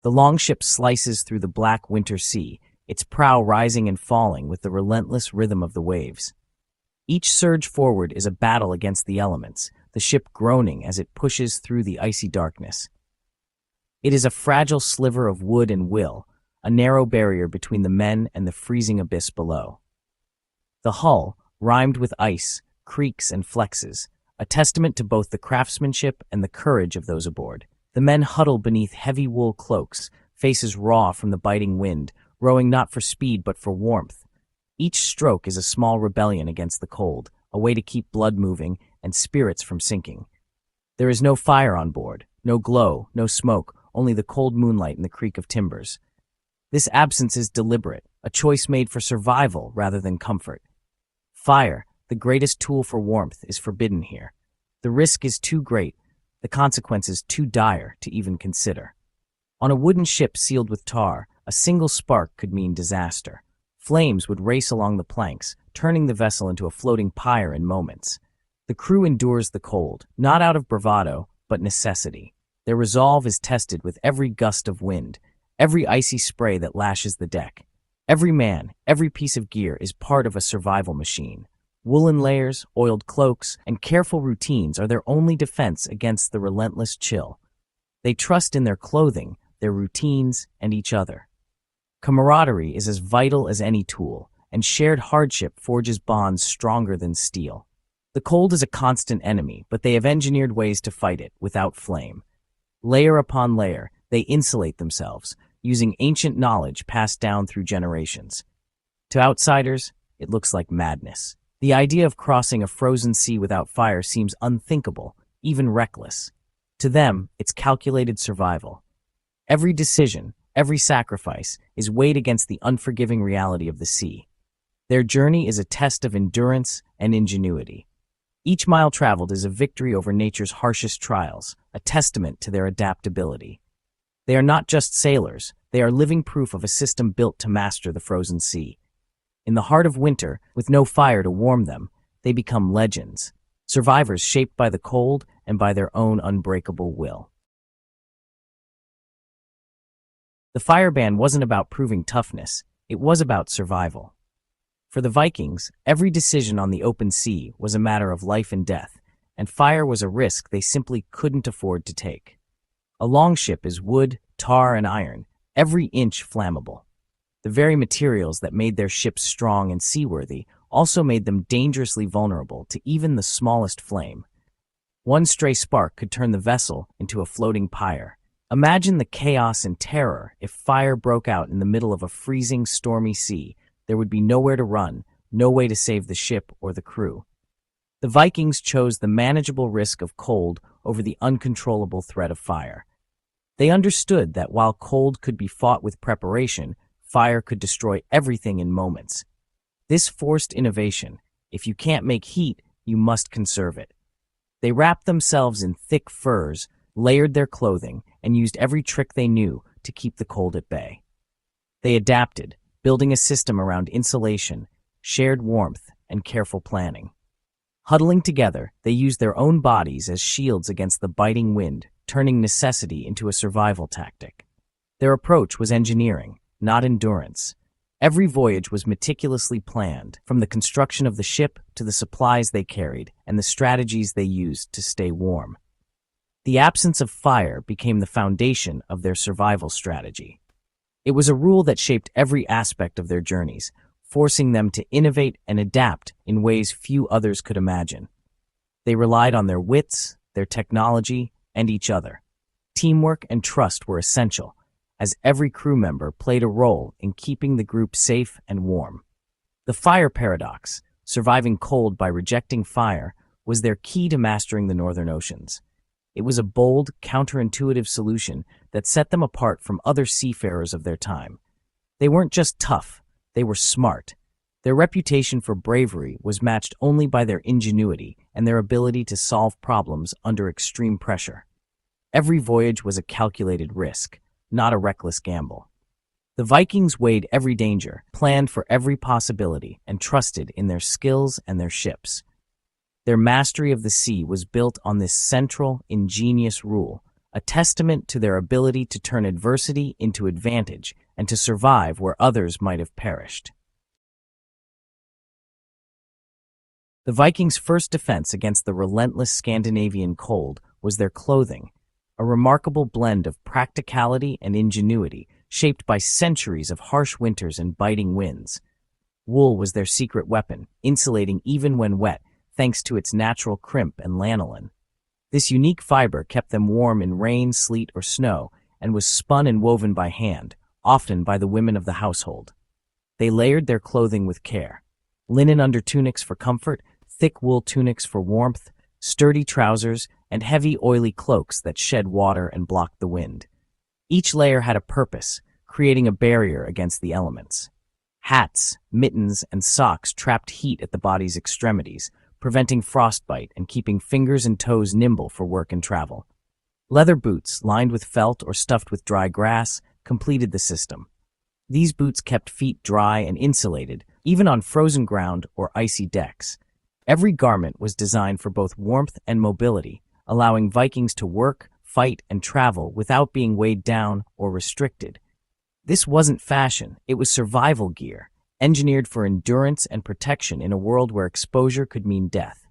The Longship slices through the black winter sea, its prow rising and falling with the relentless rhythm of the waves. Each surge forward is a battle against the elements, the ship groaning as it pushes through the icy darkness. It is a fragile sliver of wood and will, a narrow barrier between the men and the freezing abyss below. The hull, rimed with ice, creaks and flexes, a testament to both the craftsmanship and the courage of those aboard. The men huddle beneath heavy wool cloaks, faces raw from the biting wind, rowing not for speed but for warmth. Each stroke is a small rebellion against the cold, a way to keep blood moving and spirits from sinking. There is no fire on board, no glow, no smoke, only the cold moonlight and the creak of timbers. This absence is deliberate, a choice made for survival rather than comfort. Fire, the greatest tool for warmth, is forbidden here. The risk is too great, the consequences too dire to even consider. On a wooden ship sealed with tar, a single spark could mean disaster. Flames would race along the planks, turning the vessel into a floating pyre in moments. The crew endures the cold, not out of bravado, but necessity. Their resolve is tested with every gust of wind, every icy spray that lashes the deck. Every man, every piece of gear is part of a survival machine. Woolen layers, oiled cloaks, and careful routines are their only defense against the relentless chill. They trust in their clothing, their routines, and each other. Camaraderie is as vital as any tool, and shared hardship forges bonds stronger than steel. The cold is a constant enemy, but they have engineered ways to fight it without flame. Layer upon layer, they insulate themselves, using ancient knowledge passed down through generations. To outsiders, it looks like madness. The idea of crossing a frozen sea without fire seems unthinkable, even reckless. To them, it's calculated survival. Every decision, every sacrifice, is weighed against the unforgiving reality of the sea. Their journey is a test of endurance and ingenuity. Each mile traveled is a victory over nature's harshest trials, a testament to their adaptability. They are not just sailors, they are living proof of a system built to master the frozen sea. In the heart of winter, with no fire to warm them, they become legends, survivors shaped by the cold and by their own unbreakable will. The fire ban wasn't about proving toughness, it was about survival. For the Vikings, every decision on the open sea was a matter of life and death, and fire was a risk they simply couldn't afford to take. A longship is wood, tar, and iron, every inch flammable. The very materials that made their ships strong and seaworthy also made them dangerously vulnerable to even the smallest flame. One stray spark could turn the vessel into a floating pyre. Imagine the chaos and terror if fire broke out in the middle of a freezing, stormy sea. There would be nowhere to run, no way to save the ship or the crew. The Vikings chose the manageable risk of cold over the uncontrollable threat of fire. They understood that while cold could be fought with preparation, fire could destroy everything in moments. This forced innovation. If you can't make heat, you must conserve it. They wrapped themselves in thick furs, layered their clothing, and used every trick they knew to keep the cold at bay. They adapted, building a system around insulation, shared warmth, and careful planning. Huddling together, they used their own bodies as shields against the biting wind, turning necessity into a survival tactic. Their approach was engineering, not endurance. Every voyage was meticulously planned, from the construction of the ship to the supplies they carried and the strategies they used to stay warm. The absence of fire became the foundation of their survival strategy. It was a rule that shaped every aspect of their journeys, forcing them to innovate and adapt in ways few others could imagine. They relied on their wits, their technology, and each other. Teamwork and trust were essential, as every crew member played a role in keeping the group safe and warm. The fire paradox, surviving cold by rejecting fire, was their key to mastering the northern oceans. It was a bold, counterintuitive solution that set them apart from other seafarers of their time. They weren't just tough, they were smart. Their reputation for bravery was matched only by their ingenuity and their ability to solve problems under extreme pressure. Every voyage was a calculated risk, not a reckless gamble. The Vikings weighed every danger, planned for every possibility, and trusted in their skills and their ships. Their mastery of the sea was built on this central, ingenious rule, a testament to their ability to turn adversity into advantage and to survive where others might have perished. The Vikings' first defense against the relentless Scandinavian cold was their clothing, a remarkable blend of practicality and ingenuity shaped by centuries of harsh winters and biting winds. Wool was their secret weapon, insulating even when wet, thanks to its natural crimp and lanolin. This unique fiber kept them warm in rain, sleet, or snow, and was spun and woven by hand, often by the women of the household. They layered their clothing with care. Linen undertunics for comfort, thick wool tunics for warmth, sturdy trousers, and heavy, oily cloaks that shed water and blocked the wind. Each layer had a purpose, creating a barrier against the elements. Hats, mittens, and socks trapped heat at the body's extremities, preventing frostbite and keeping fingers and toes nimble for work and travel. Leather boots, lined with felt or stuffed with dry grass, completed the system. These boots kept feet dry and insulated, even on frozen ground or icy decks. Every garment was designed for both warmth and mobility, allowing Vikings to work, fight, and travel without being weighed down or restricted. This wasn't fashion, it was survival gear, engineered for endurance and protection in a world where exposure could mean death.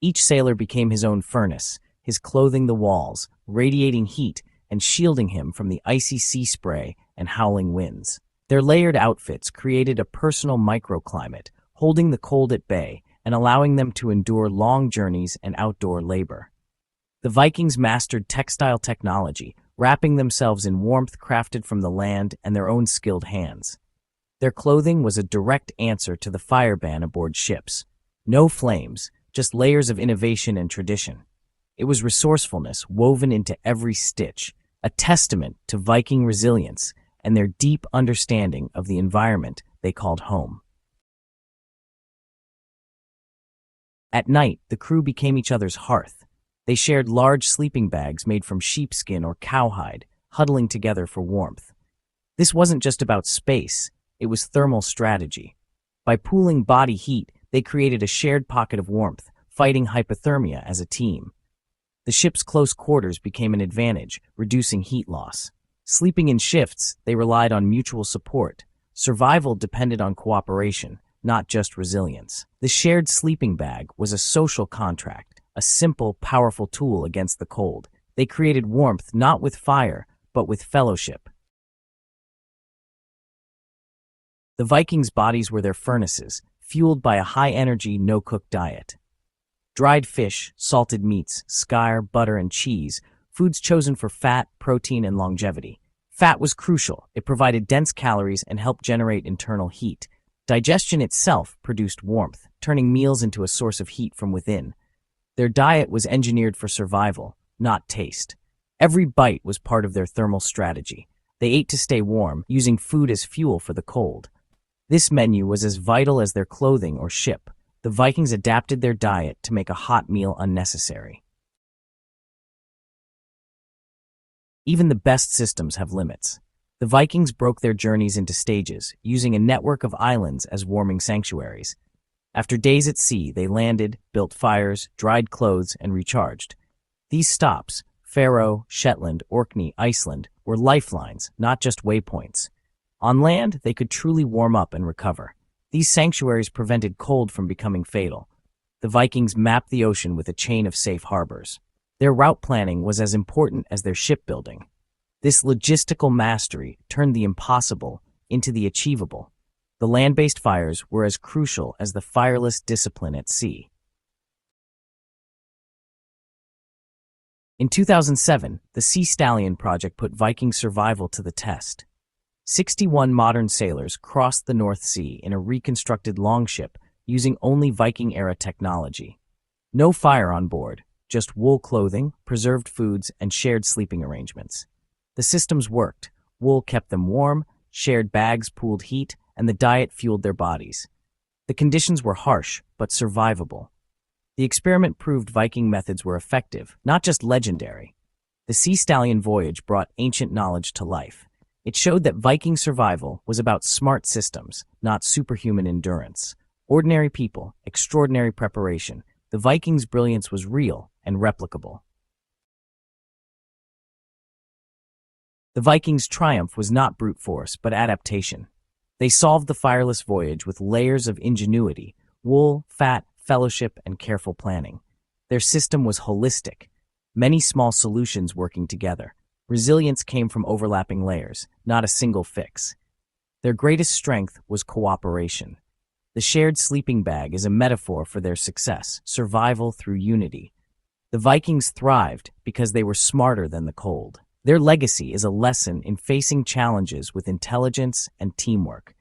Each sailor became his own furnace, his clothing the walls, radiating heat and shielding him from the icy sea spray and howling winds. Their layered outfits created a personal microclimate, holding the cold at bay and allowing them to endure long journeys and outdoor labor. The Vikings mastered textile technology, wrapping themselves in warmth crafted from the land and their own skilled hands. Their clothing was a direct answer to the fire ban aboard ships. No flames, just layers of innovation and tradition. It was resourcefulness woven into every stitch, a testament to Viking resilience and their deep understanding of the environment they called home. At night, the crew became each other's hearth. They shared large sleeping bags made from sheepskin or cowhide, huddling together for warmth. This wasn't just about space, it was thermal strategy. By pooling body heat, they created a shared pocket of warmth, fighting hypothermia as a team. The ship's close quarters became an advantage, reducing heat loss. Sleeping in shifts, they relied on mutual support. Survival depended on cooperation, not just resilience. The shared sleeping bag was a social contract, a simple, powerful tool against the cold. They created warmth not with fire, but with fellowship. The Vikings' bodies were their furnaces, fueled by a high-energy, no-cook diet. Dried fish, salted meats, skyr, butter, and cheese, foods chosen for fat, protein, and longevity. Fat was crucial. It provided dense calories and helped generate internal heat. Digestion itself produced warmth, turning meals into a source of heat from within. Their diet was engineered for survival, not taste. Every bite was part of their thermal strategy. They ate to stay warm, using food as fuel for the cold. This menu was as vital as their clothing or ship. The Vikings adapted their diet to make a hot meal unnecessary. Even the best systems have limits. The Vikings broke their journeys into stages, using a network of islands as warming sanctuaries. After days at sea, they landed, built fires, dried clothes, and recharged. These stops, Faroe, Shetland, Orkney, Iceland, were lifelines, not just waypoints. On land, they could truly warm up and recover. These sanctuaries prevented cold from becoming fatal. The Vikings mapped the ocean with a chain of safe harbors. Their route planning was as important as their shipbuilding. This logistical mastery turned the impossible into the achievable. The land-based fires were as crucial as the fireless discipline at sea. In 2007, the Sea Stallion project put Viking survival to the test. 61 modern sailors crossed the North Sea in a reconstructed longship using only Viking-era technology. No fire on board, just wool clothing, preserved foods, and shared sleeping arrangements. The systems worked. Wool kept them warm, shared bags pooled heat, and the diet fueled their bodies. The conditions were harsh, but survivable. The experiment proved Viking methods were effective, not just legendary. The Sea Stallion voyage brought ancient knowledge to life. It showed that Viking survival was about smart systems, not superhuman endurance. Ordinary people, extraordinary preparation. The Vikings' brilliance was real and replicable. The Vikings' triumph was not brute force, but adaptation. They solved the fireless voyage with layers of ingenuity, wool, fat, fellowship, and careful planning. Their system was holistic, many small solutions working together. Resilience came from overlapping layers, not a single fix. Their greatest strength was cooperation. The shared sleeping bag is a metaphor for their success, survival through unity. The Vikings thrived because they were smarter than the cold. Their legacy is a lesson in facing challenges with intelligence and teamwork.